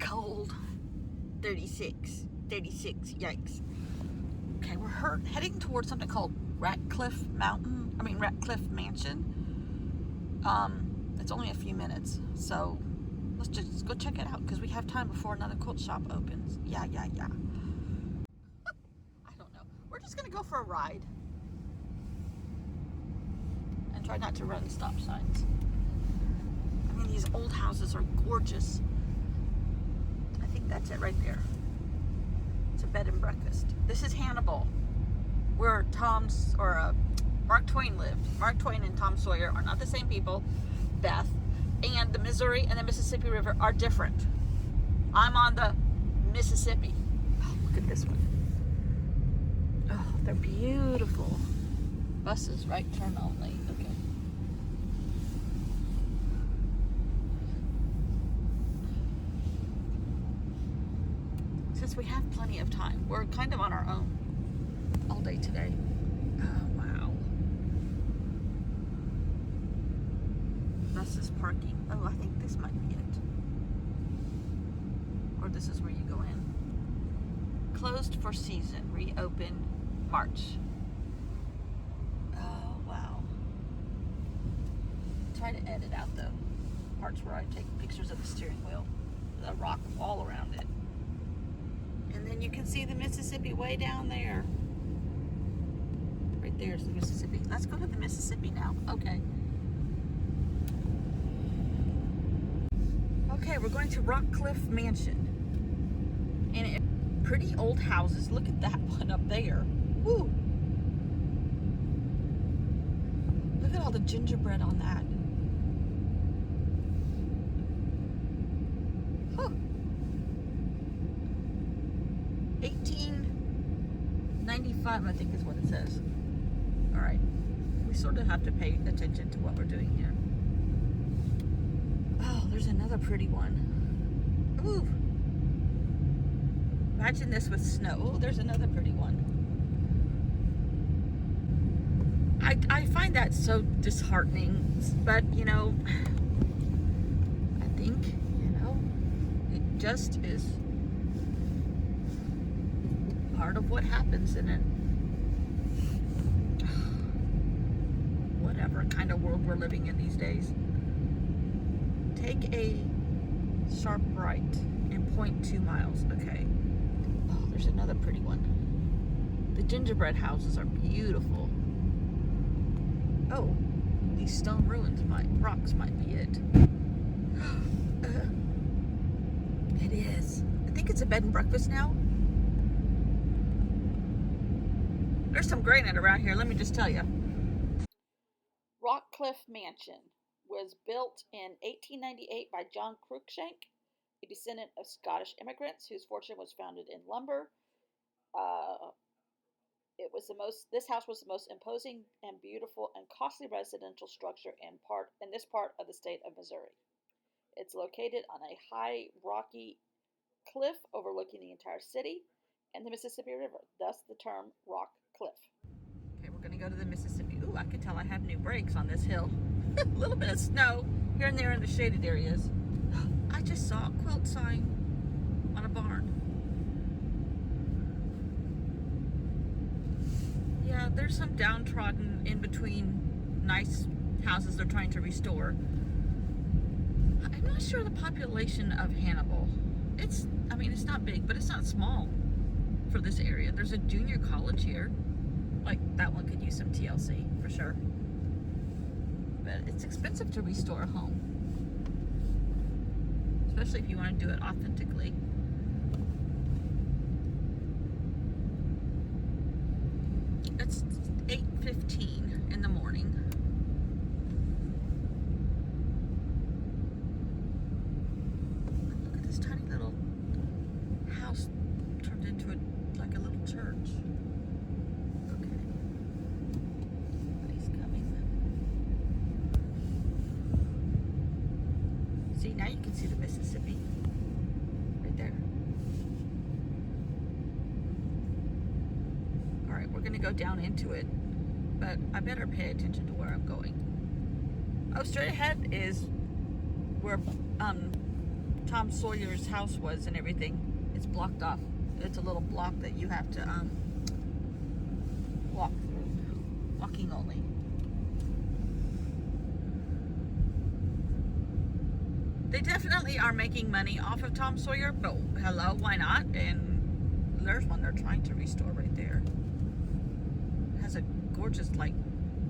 cold. 36, yikes. Okay, we're heading towards something called Ratcliffe Mansion. It's only a few minutes, so let's just go check it out because we have time before another quilt shop opens. Yeah. I don't know. We're just gonna go for a ride and try not to run stop signs. I mean, these old houses are gorgeous. I think that's it right there. It's a bed and breakfast. This is Hannibal, where Mark Twain lived. Mark Twain and Tom Sawyer are not the same people. Beth, and the Missouri and the Mississippi River are different. I'm on the Mississippi. Oh, look at this one. Oh, they're beautiful. Buses, right turn only. Okay. Since we have plenty of time, we're kind of on our own all day today. Oh, wow. Buses parking. Oh, I think this might be it. Or this is where you go in. Closed for season. Reopened March. Oh, wow. Try to edit out the parts where I take pictures of the steering wheel. The rock all around it. And then you can see the Mississippi way down there. Right there's the Mississippi. Let's go to the Mississippi now. Okay. Okay, we're going to Ratcliffe Mansion. And pretty old houses. Look at that one up there. Woo! Look at all the gingerbread on that. Huh. 1895, I think is what it says. All right. We sort of have to pay attention to what we're doing here. Oh, there's another pretty one. Ooh. Imagine this with snow. Oh, there's another pretty one. I find that so disheartening, but I think, it just is part of what happens in it. Whatever kind of world we're living in these days. Take a sharp right and 0.2 miles. Okay. Oh, there's another pretty one. The gingerbread houses are beautiful. Oh, these stone rocks might be it. It is. I think it's a bed and breakfast now. There's some granite around here, let me just tell you. Ratcliffe Mansion was built in 1898 by John Cruikshank, a descendant of Scottish immigrants whose fortune was founded in lumber. This house was the most imposing and beautiful and costly residential structure in this part of the state of Missouri. It's located on a high rocky cliff overlooking the entire city and the Mississippi River, thus the term Rock Cliff. Okay, we're going to go to the Mississippi. Ooh, I can tell I have new brakes on this hill. A little bit of snow here and there in the shaded areas. I just saw a quilt sign on a barn. Yeah, there's some downtrodden in between nice houses they're trying to restore. I'm not sure the population of Hannibal. It's not big, but it's not small for this area. There's a junior college here. Like, that one could use some TLC for sure. But it's expensive to restore a home, especially if you want to do it authentically. It's 8:15 in the morning. Look at this tiny little house turned into like a little church. Okay. Somebody's coming. See, now you can see the Mississippi. Right there. Alright, we're going to go down into it, but I better pay attention to where I'm going. Oh, straight ahead is where Tom Sawyer's house was and everything. It's blocked off. It's a little block that you have to walk through. Walking only. They definitely are making money off of Tom Sawyer, but hello, why not? And there's one they're trying to restore right there. It has a gorgeous, like,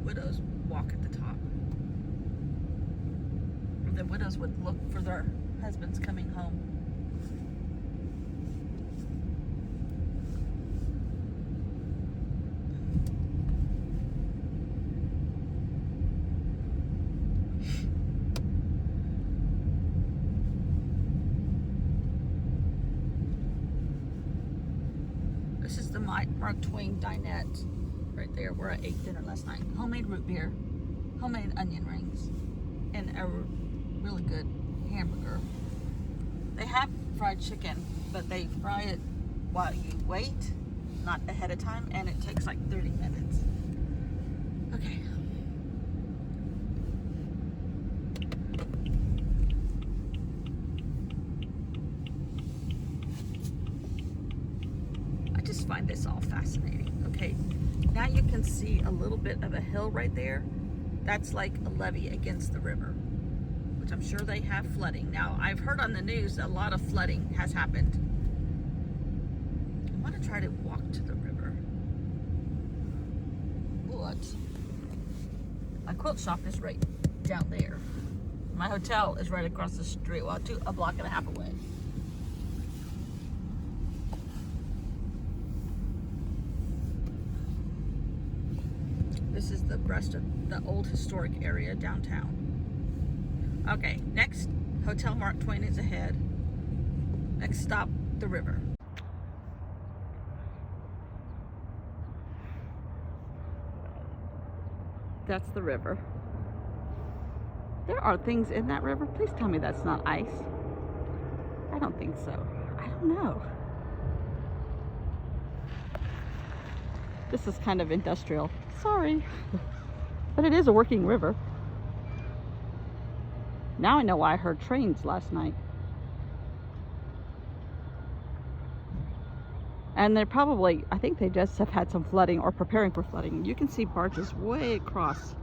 widow's walk at the top. The widows would look for their husbands coming home. This is the Mark Twain dinette right there where I ate dinner last night. Homemade root beer, homemade onion rings, and a really good hamburger. They have fried chicken, but they fry it while you wait, not ahead of time, and it takes like 30 minutes. Okay. I just find this all fascinating. Okay, now you can see a little bit of a hill right there. That's like a levee against the river, which I'm sure they have flooding. Now, I've heard on the news a lot of flooding has happened. I want to try to walk to the river. But my quilt shop is right down there. My hotel is right across the street, well, a block and a half away. This is the rest of the old historic area downtown. Okay, next, Hotel Mark Twain is ahead. Next stop, the river. That's the river. There are things in that river. Please tell me that's not ice. I don't think so. I don't know. This is kind of industrial. Sorry. But it is a working river. Now I know why I heard trains last night. And they're probably, I think they just have had some flooding or preparing for flooding. You can see barges way across.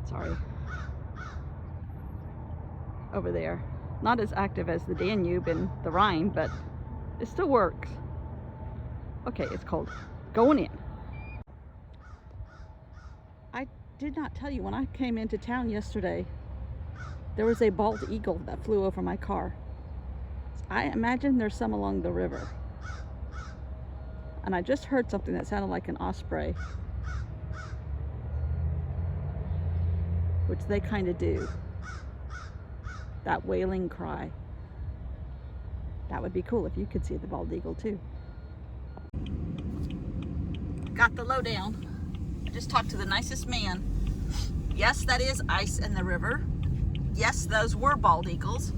Sorry. Over there. Not as active as the Danube and the Rhine, but it still works. Okay, it's cold. Going in. I did not tell you, when I came into town yesterday, there was a bald eagle that flew over my car. I imagine there's some along the river. And I just heard something that sounded like an osprey, which they kind of do. That wailing cry. That would be cool if you could see the bald eagle too. Got the lowdown. I just talked to the nicest man. Yes, that is ice in the river. Yes, those were bald eagles.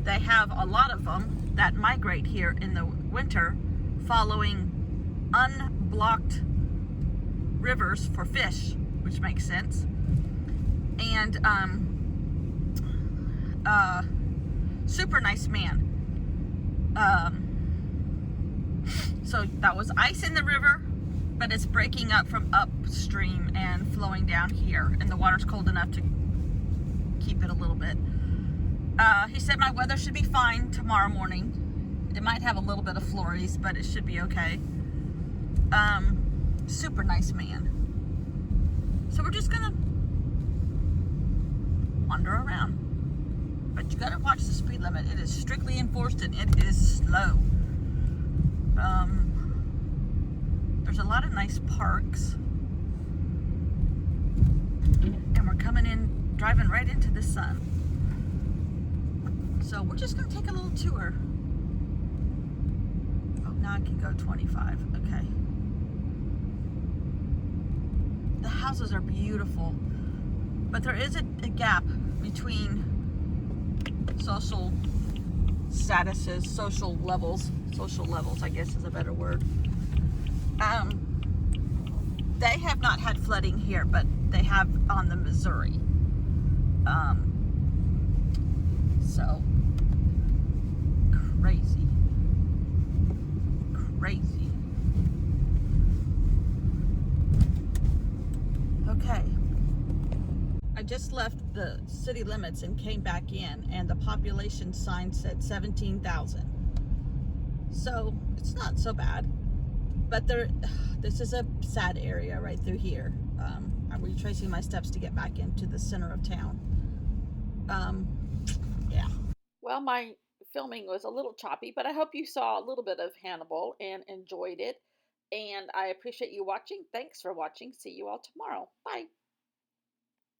They have a lot of them that migrate here in the winter, following unblocked rivers for fish, which makes sense. And super nice man. So that was ice in the river, but it's breaking up from upstream and flowing down here, and the water's cold enough to keep it a little bit. He said my weather should be fine tomorrow morning. It might have a little bit of flurries, but it should be okay. Super nice man. So we're just gonna wander around. But you gotta watch the speed limit. It is strictly enforced and it is slow. There's a lot of nice parks. And we're coming in, driving right into the sun. So we're just gonna take a little tour. Oh, now I can go 25, okay. The houses are beautiful, but there is a gap between social statuses, social levels, I guess is a better word. they have not had flooding here, but they have on the Missouri. So crazy. Crazy. Okay. I just left the city limits and came back in, and the population sign said 17,000. So it's not so bad. But this is a sad area right through here. I'm retracing my steps to get back into the center of town. Yeah. Well, my filming was a little choppy, but I hope you saw a little bit of Hannibal and enjoyed it. And I appreciate you watching. Thanks for watching. See you all tomorrow. Bye.